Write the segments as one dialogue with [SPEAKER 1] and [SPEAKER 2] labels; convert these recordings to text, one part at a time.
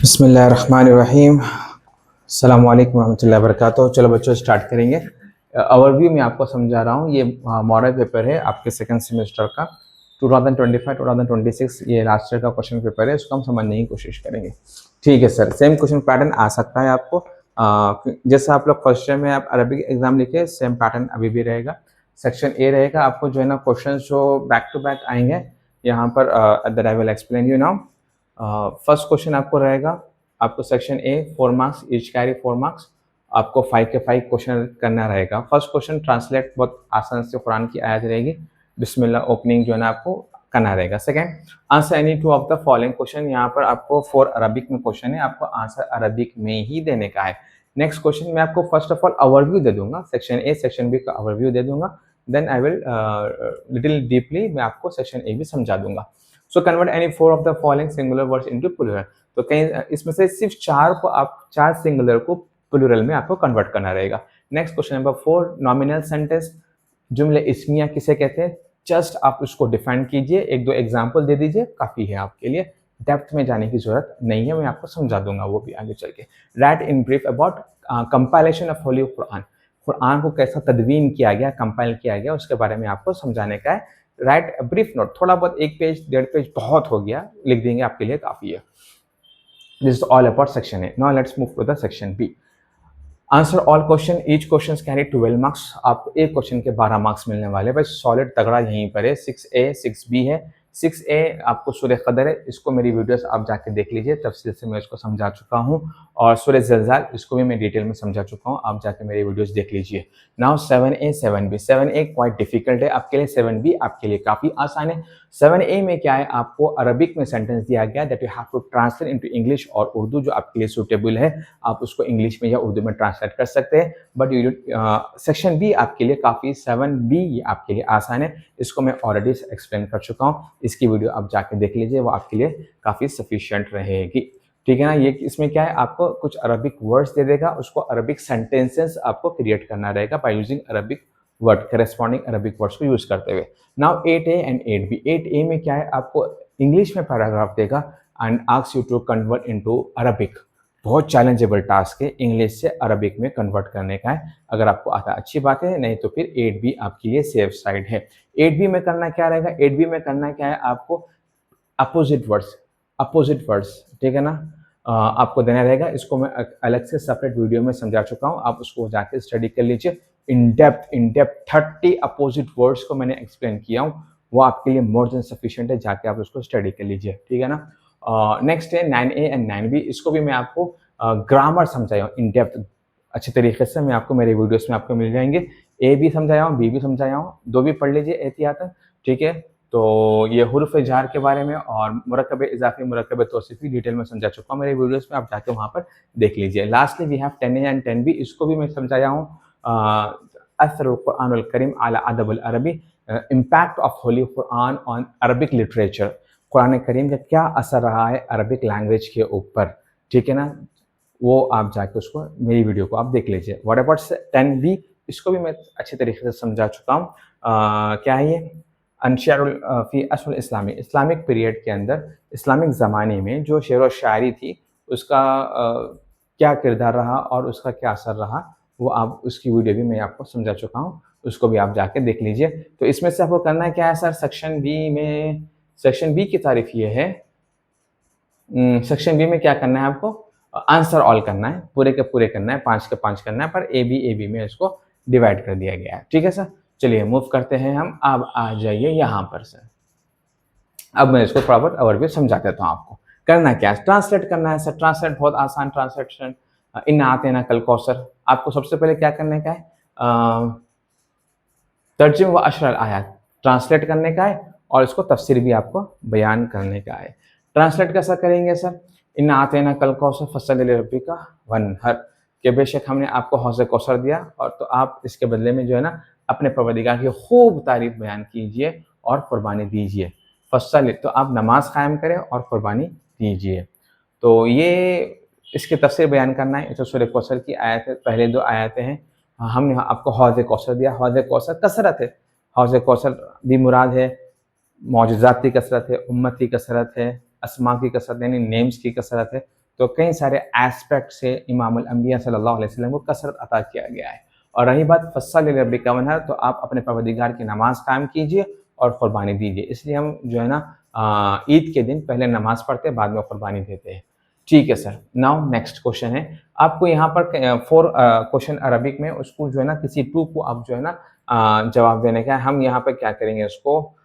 [SPEAKER 1] बिस्मिल्लाहिर्रहमानिर्रहीम। अस्सलामु अलैकुम रहमतुल्लाहि वबरकातुहू। चलो बच्चों स्टार्ट करेंगे। ओवरव्यू में आपको समझा रहा हूँ। ये मॉडल पेपर है आपके सेकंड सेमेस्टर का 2025-2026। ये लास्ट ईयर का क्वेश्चन पेपर है, इसको हम समझने की कोशिश करेंगे। ठीक है सर, सेम क्वेश्चन पैटर्न आ सकता है आपको। जैसे आप लोग फर्स्ट ईयर में आप अरबिक एग्जाम लिखे, सेम पैटर्न अभी भी रहेगा। सेक्शन ए रहेगा, आपको जो है ना क्वेश्चन जो बैक टू बैक आएंगे यहाँ पर। That I will explain you now. First question आपको रहेगा, आपको सेक्शन ए 4 मार्क्स, ईच कैरी 4 मार्क्स। आपको 5 के 5 क्वेश्चन करना रहेगा। फर्स्ट क्वेश्चन ट्रांसलेट बहुत आसान से कुरान की आयत रहेगी, बिस्मिल्लाह ओपनिंग जो है ना आपको करना रहेगा। Second, answer any two of the following question. यहाँ पर आपको 4 अरबिक में क्वेश्चन है, आपको आंसर अरबिक में ही देने का है। नेक्स्ट क्वेश्चन में आपको फर्स्ट ऑफ ऑल ओवरव्यू दे दूंगा, सेक्शन ए सेक्शन बी का ओवरव्यू दे दूंगा। Then I will little deeply मैं आपको सेक्शन ए भी समझा दूंगा। So convert any 4 of the following singular words into plural. तो कहीं इसमें से सिर्फ 4 को आप 4 सिंगुलर को प्लूरल में आपको कन्वर्ट करना रहेगा। Next question number 4, nominal sentence, जुमले इस्मिया किसे कहते हैं? जस्ट आप उसको डिफाइन कीजिए, एक दो एग्जांपल दे दीजिए, काफी है आपके लिए। डेप्थ में जाने की जरूरत नहीं है, मैं आपको समझा दूंगा वो भी आगे चल के। Right in brief about compilation of holy Quran. Quran को कैसा तदवीन किया गया, कंपाइल किया गया, उसके बारे में आपको समझाने का है। राइट ब्रीफ नोट, थोड़ा बहुत 1 पेज 1.5 पेज बहुत हो गया, लिख देंगे आपके लिए काफी है। This is all about section A. Now let's move to the section B. Answer all question, each question carry 12 marks. आपको एक क्वेश्चन के 12 मार्क्स मिलने वाले। भाई सॉलिड तगड़ा यहीं पर है। 6A 6B है। 6A आपको सूरह कदर है, इसको मेरी वीडियोस आप जाके देख लीजिए, तफसील से मैं इसको समझा चुका हूँ। और सूरह ज़लज़ाल, इसको भी मैं डिटेल में समझा चुका हूँ, आप जाके मेरी वीडियोस देख लीजिए। Now 7A 7B। 7A quite difficult है आपके लिए, 7B आपके लिए काफ़ी आसान है। 7A में क्या है, आपको अरबिक में सेंटेंस दिया गया that you have to translate into English और उर्दू, जो आपके लिए सूटेबल है आप उसको इंग्लिश में या उर्दू में ट्रांसलेट कर सकते हैं। बट सेक्शन बी आपके लिए काफ़ी 7B आपके लिए आसान है, इसको मैं ऑलरेडी एक्सप्लेन कर चुका हूँ। इसकी वीडियो आप जाके देख लीजिए, वो आपके लिए काफ़ी सफिशिएंट रहेगी। ठीक है ना। ये इसमें क्या है, आपको कुछ अरबिक वर्ड्स दे देगा, उसको अरबिक सेंटेंसेस आपको क्रिएट करना रहेगा by using Arabic word, corresponding Arabic words को यूज करते हुए। Now 8A and 8B। 8A में क्या है, आपको इंग्लिश में पैराग्राफ देगा and asks you to convert into Arabic. बहुत चैलेंजेबल टास्क है, इंग्लिश से अरबिक में कन्वर्ट करने का है। अगर आपको आता अच्छी बात है, नहीं तो फिर 8B आपके लिए सेफ साइड है। 8B में करना क्या रहेगा, 8B में करना क्या है, आपको अपोजिट वर्ड्स, ठीक है ना, आपको देना रहेगा। इसको मैं अलग से सेपरेट वीडियो में समझा चुका हूँ, आप उसको जाके स्टडी कर लीजिए। इन डेप्थ 30 अपोजिट वर्ड्स को मैंने एक्सप्लेन किया हूँ, वो आपके लिए मोर देन सफिशिएंट है, जाके आप उसको स्टडी कर लीजिए। ठीक है ना। नेक्स्ट है 9A एंड 9B। इसको भी मैं आपको ग्रामर समझाया हूँ इन डेप्थ अच्छे तरीके से, मैं आपको मेरे वीडियोस में आपको मिल जाएंगे। ए भी समझाया हूँ, बी भी समझाया हूँ, दो भी पढ़ लीजिए एहतियातन। ठीक है, तो ये हुर्फ जार के बारे में और मुरक्कब इजाफी मुरक्कब तौसीफी डिटेल में समझा चुका हूँ मेरे वीडियोस में, आप जाके वहाँ पर देख लीजिए। Lastly we have 10A and 10B। इसको भी मैं समझाया हूँ। असर कुरानुल करीम अला अदबुल अरबी, impact of holy Quran on Arabic literature. कुरान करीम का क्या असर रहा है अरबिक लैंग्वेज के ऊपर, ठीक है ना, वो आप जाके उसको मेरी वीडियो को आप देख लीजिए। व्हाट अबाउट 10B, इसको भी मैं अच्छे तरीके से समझा चुका हूँ। क्या है ये, अनशरुल फी असल इस्लामी, इस्लामिक पीरियड के अंदर, इस्लामिक ज़माने में जो शेर व शायरी थी उसका क्या किरदार रहा और उसका क्या असर रहा, वो आप उसकी वीडियो भी मैं आपको समझा चुका हूँ, उसको भी आप जाके देख लीजिए। तो इसमें से आपको करना क्या है सर, सेक्शन बी की तारीफ ये है, सेक्शन बी में क्या करना है आपको, आंसर ऑल करना है, पूरे के पूरे करना है, 5 के 5 करना है, पर ए बी में इसको डिवाइड कर दिया गया है। ठीक है सर, चलिए मूव करते हैं हम। अब आ जाइए यहाँ पर सर, अब मैं इसको थोड़ा बहुत ओवरव्यू समझा देता हूँ आपको। करना क्या है, ट्रांसलेट करना है सर। ट्रांसलेट बहुत आसान ट्रांसलेशन, इन आते ना कल कौसर। आपको सबसे पहले क्या करने का है, तर्जुम व अशरल आयात ट्रांसलेट करने का है और इसको तफसीर भी आपको बयान करने का है। ट्रांसलेट कैसा करेंगे सर, इन आते ना कल कौसर फसल रबी का वनहर, के बेशक हमने आपको हौज़ कौसर दिया और तो आप इसके बदले में जो है ना अपने परवरदिगार की खूब तारीफ बयान कीजिए और कुर्बानी दीजिए। फसल तो आप नमाज कायम करें और कुर्बानी दीजिए। तो ये इसके तफसीर बयान करना है। तो सूरह कौसर की आयत है, पहले 2 आयतें हैं। हमने आपको हौज़ कौसर दिया, हौज़ कौसर कसरत है, हौज़ कौसर भी मुराद है, मौजज़ात की कसरत है, उम्मत की कसरत है, अस्मा की कसरत यानी नेम्स की कसरत है। तो कई सारे एस्पेक्ट से इमामुल अंबिया सल्लल्लाहु अलैहि वसल्लम को कसरत अता किया गया है। और रही बात फस्सल रब्बिका वनहर, तो आप अपने परवरदिगार की नमाज कायम कीजिए और क़ुरबानी दीजिए। इसलिए हम जो है ना ईद के दिन पहले नमाज पढ़ते हैं, बाद में क़ुरबानी देते हैं। ठीक है सर। नाउ नेक्स्ट क्वेश्चन है, आपको यहाँ पर 4 क्वेश्चन अरबिक में, उसको जो है ना किसी 2 को आप जो है ना जवाब देने का है। हम यहाँ पर क्या करेंगे, उसको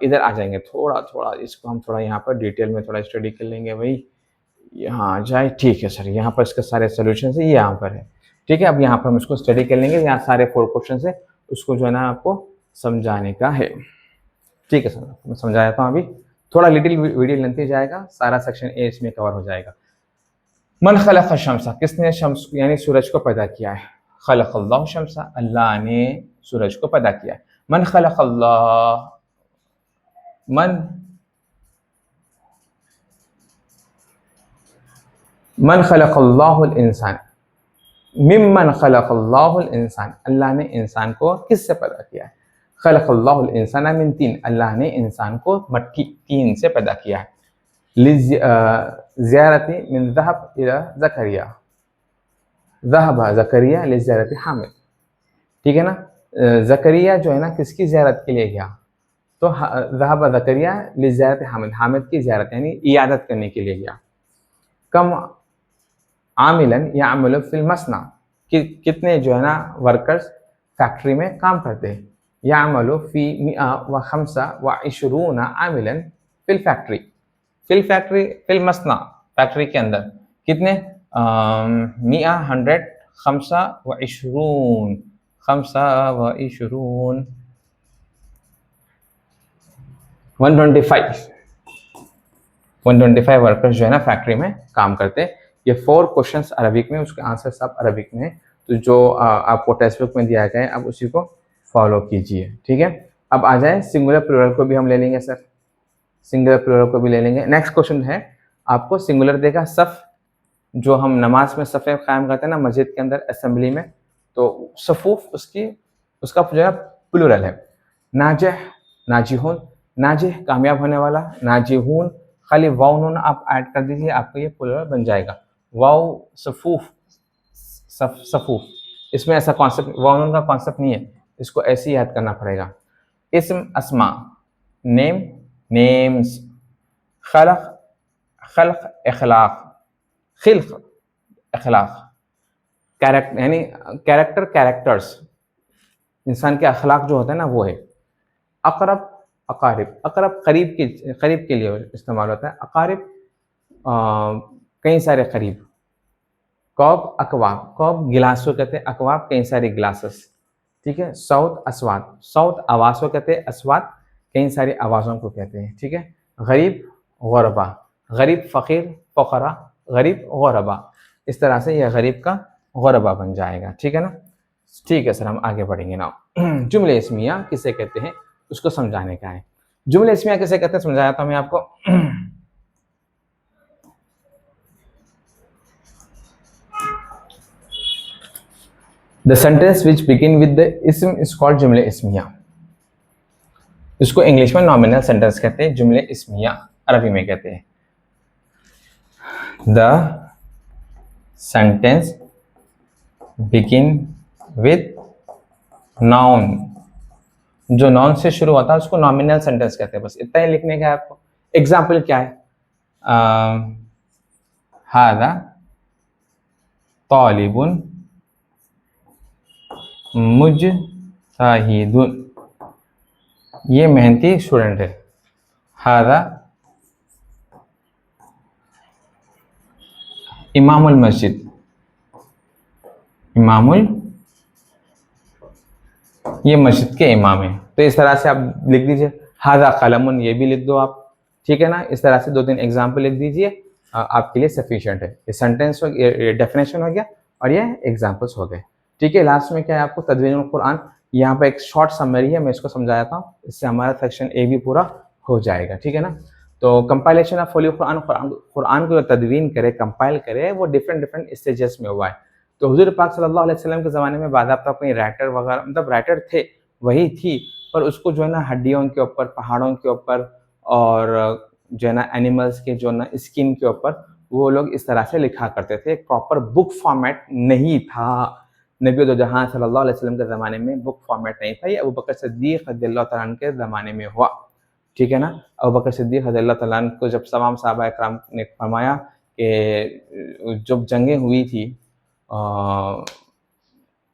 [SPEAKER 1] इधर आ जाएंगे, थोड़ा इसको हम थोड़ा यहाँ पर डिटेल में थोड़ा स्टडी कर लेंगे। भाई यहाँ आ जाए, ठीक है सर। यहाँ पर इसके सारे सोल्यूशन है, ये यहाँ पर है। ठीक है, अब यहाँ पर हम इसको स्टडी कर लेंगे। यहाँ सारे 4 क्वेश्चन है, उसको जो है ना आपको समझाने का है। ठीक है सर, मैं समझा देता हूँ। अभी थोड़ा लिटिल वीडियो लेंथी जाएगा, सारा सेक्शन ए इसमें कवर हो जाएगा। मन खलक़ शम्सा, किसने शम्स यानी सूरज को पैदा किया है? खलक़ल्लाहु शम्सा, अल्लाह ने सूरज को पैदा किया है। मन खलक़ल्लाह, मन खलक़ल्लाहुल इंसान, मिम्मन खलक़ल्लाहुल इंसान, अल्लाह ने इंसान को किससे पैदा किया है? खलक़ल्लाहुल इंसान मिन तीन, अल्लाह ने इंसान को मट्टी 3 से पैदा किया है। ज़ियारती मिन ज़हब इला ज़करिया, ज़हब ज़करिया लिज़ियारती हामिद। ठीक है ना, ज़करिया जो है ना किसकी ज़ियारत के लिए गया? तो ज़हब ज़करिया लिज़ियारती हामिद, हामिद की ज़ियारत यानी इयादत करने के लिए गया। कम आमिलन यामलु फिल मसना, कि कितने जो है ना वर्कर्स फैक्ट्री में काम करते हैं। यामलु फी मिआ व खमसा व इशरूना आमिलन फिल फैक्ट्री, फिल मसना, फैक्ट्री के अंदर कितने? मिआ 100, खमसा व इशरून, खमसा व इशरून 125 वर्कर्स जो है ना फैक्ट्री में काम करते हैं। ये 4 क्वेश्चंस अरबिक में, उसके आंसर सब अरबिक में है। तो जो आपको टेक्स्ट बुक में दिया गया है, आप उसी को फॉलो कीजिए। ठीक है, अब आ जाए सिंगुलर प्लूरल को भी हम ले लेंगे सर, सिंगुलर प्लूरल को भी ले लेंगे। नेक्स्ट क्वेश्चन है, आपको सिंगुलर देगा सफ़, जो हम नमाज में सफ़े कायम करते हैं ना मस्जिद के अंदर असेंबली में, तो सफ़ूफ उसका जो है प्लूरल है। नाजिह, नाजिहुन, नाजिह कामयाब होने वाला, नाजिहुन खाली वाव नून आप ऐड कर दीजिए, आपको ये प्लूरल बन जाएगा। वाव सफ़ूफ, सफ़ूफ, इसमें ऐसा कॉन्सेप्ट, वाव नून का कॉन्सेप्ट नहीं है, इसको ऐसे ही याद करना पड़ेगा। इस्म अस्मा, नेम नेम्स, खलक़ खल्क़ इखलाक़, खिल्क़ इखलाक़, कैरेक्टर यानी कैरेक्टर कैरेक्टर्स, इंसान के अखलाक जो होता है ना वो है। अक़रब अक़ारिब, अक़रब करीब के लिए इस्तेमाल होता है। अक़ारिब कई सारे करीब। कौब अकवाब, कौब गिलास को कहते हैं, अकवाब कई सारे गिलासेस। ठीक है, सौत अस्वात, सौत आवाज़ को कहते हैं, अस्वात कई सारी आवाज़ों को कहते हैं। ठीक है, गरीब गुरबा, गरीब फ़कीर फ़क़रा, गरीब गुरबा, इस तरह से यह गरीब का गुरबा बन जाएगा। ठीक है ना, ठीक है सर, हम आगे बढ़ेंगे ना। जुमले इस्मिया किसे कहते हैं उसको समझाने का है। जुमले इस्मिया किसे कहते हैं समझाया था मैं आपको। The sentence which begin with the ism is called जुमले इस्मिया। इसको इंग्लिश में नॉमिनल सेंटेंस कहते हैं, जुमले इस्मिया अरबी में कहते हैं। The sentence begin with noun, जो नाउन से शुरू होता है उसको नॉमिनल सेंटेंस कहते हैं। बस इतना ही लिखने का है आपको। एग्जाम्पल क्या है? हादा तालिबुन मुजताहिदुन, ये मेहनती स्टूडेंट है। हादा इमामुल मस्जिद, इमामुल ये मस्जिद के इमाम है। तो इस तरह से आप लिख दीजिए। हादा कलमुन, ये भी लिख दो आप। ठीक है ना, इस तरह से 2-3 एग्जाम्पल लिख दीजिए, आपके लिए सफिशिएंट है। ये सेंटेंस हो, ये डेफिनेशन हो गया और ये एग्जाम्पल्स हो गए। ठीक है, लास्ट में क्या है आपको तदवीनुल कुरान, यहाँ पे एक शॉर्ट समरी है, मैं इसको समझाया था, इससे हमारा सेक्शन ए भी पूरा हो जाएगा। ठीक है ना, तो compilation of holy Quran, Quran को तदवीन करे, कंपाइल करे, वो डिफरेंट स्टेजेस में हुआ है। तो हुजूर पाक सल्लल्लाहु अलैहि वसल्लम के ज़माने में बाज़ाब्ता कोई राइटर वगैरह, मतलब राइटर थे, वही थी, पर उसको जो है ना हड्डियों के ऊपर, पहाड़ों के ऊपर और जो है ना एनिमल्स के जो ना स्किन के ऊपर वो लोग इस तरह से लिखा करते थे, प्रॉपर बुक फॉर्मेट नहीं था। नबी दो जहां सल्लल्लाहु अलैहि वसल्लम के ज़माने में बुक फॉर्मेट नहीं था, ये अबू बकर सिद्दीक़ रज़ियल्लाहु तआला अन्हु के ज़माने में हुआ, ठीक है ना। अबू बकर सिद्दीक़ रज़ियल्लाहु तआला अन्हु को जब तमाम सहाबा इकराम ने फरमाया कि जब जंगें हुई थी,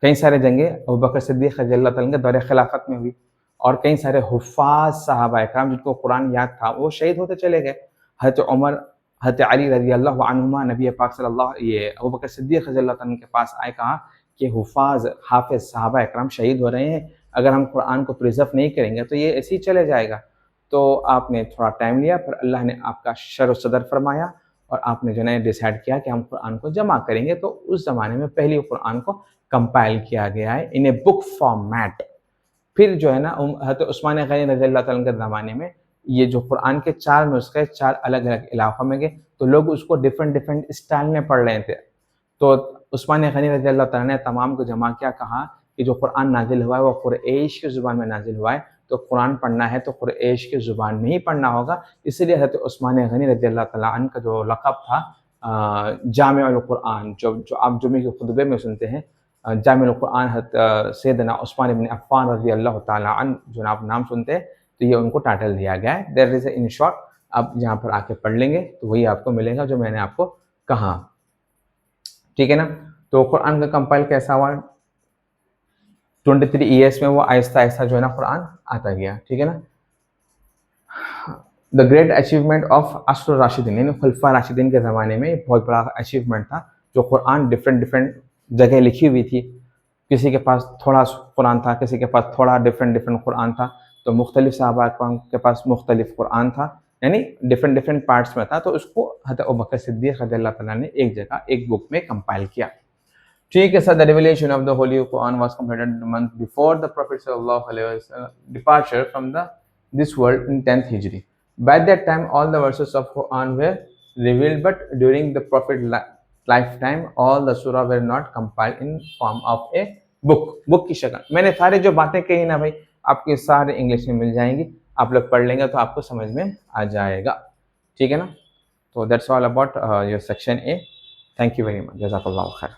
[SPEAKER 1] कई सारे जंगें अबू बकर सिद्दीक़ रज़ियल्लाहु तआला के दौरे खिलाफत में हुई और कई सारे हुफ़्फ़ाज़ सहाबा इकराम जिनको कुरान याद था वो शहीद होते चले गए। हज़रत उमर, हज़रत अली रज़ियल्लाहु अन्हुमा नबी पाक अबू बकर सिद्दीक़ रज़ियल्लाहु तआला के पास आए, कहा कि हुफ़्फ़ाज़ हाफ़िज़ सहाबा इकराम शहीद हो रहे हैं, अगर हम कुरान को प्रिज़र्व नहीं करेंगे तो ये ऐसे ही चले जाएगा। तो आपने थोड़ा टाइम लिया, फिर अल्लाह ने आपका शर सदर फरमाया और आपने जो है डिसाइड किया कि हम कुरान को जमा करेंगे। तो उस ज़माने में पहले कुरान को कंपाइल किया गया है इन ए बुक फॉर्मेट। फिर जो है ना हज़रत उस्मान गनी रज़ियल्लाहु तआला के ज़माने में ये जो कुरान के 4 नुस्खे 4 अलग-अलग इलाकों में गए, तो लोग उसको डिफरेंट स्टाइल में पढ़ रहे थे। तो उस्मान गनी रज़ियल्लाहु तआला ने तमाम को जमा किया, कहा कि जो कुरान नाज़िल हुआ है वो कुरैश की ज़ुबान में नाज़िल हुआ है, तो कुरान पढ़ना है तो कुरैश की ज़ुबान में ही पढ़ना होगा। इसलिए हज़रत उस्मान गनी रज़ियल्लाहु तआला अन्हु का जो लक़ब था जामिउल कुरान, जो आप जुमे के खुतबे में सुनते हैं, जामिउल कुरान, हज़रत सैयदना उस्मान इब्न अफ़्फ़ान रज़ियल्लाहु तआला अन्हु जो आप नाम सुनते हैं, तो ये उनको टाइटल दिया गया है। देयर इज़ इन शॉर्ट, आप यहाँ पर आके पढ़ लेंगे तो वही आपको मिलेगा जो मैंने आपको कहा, ठीक है ना। तो कुरान का कंपाइल कैसा हुआ, 23 ईयर्स में वो आहिस्ता-आहिस्ता जो है ना कुरान आता गया, ठीक है ना। द ग्रेट अचीवमेंट ऑफ अशर राशिदीन, यानी खुलफा राशिदीन के ज़माने में बहुत बड़ा अचीवमेंट था, जो कुरान डिफरेंट जगह लिखी हुई थी। किसी के पास थोड़ा कुरान था, किसी के पास थोड़ा डिफरेंट कुरान था, तो मुख्तलिफ सहाबा के पास मुख्तलिफ कुरान था, यानी डिफरेंट पार्ट्स में था। तो उसको हज़रत अबू बकर सिद्दीक़ रज़ियल्लाहु तआला ने एक जगह एक बुक में कंपाइल किया, ठीक है sir. The revelation of the Holi Quran was completed the month before the profit सल्लल्लाहु अलैहि वसल्लम departure from the this world in 10th Hijri. By that time, all the verses of Quran were revealed, but during the Prophet lifetime, all the surah were not compiled in form of a book. Book की शक्ल। मैंने सारे जो बातें कही ना भाई, आपके सारे इंग्लिश में मिल जाएंगी, आप लोग पढ़ लेंगे तो आपको समझ में आ जाएगा, ठीक है ना। तो that's all about your section A. Thank you very much, जज़ाकल्लाहु खैर।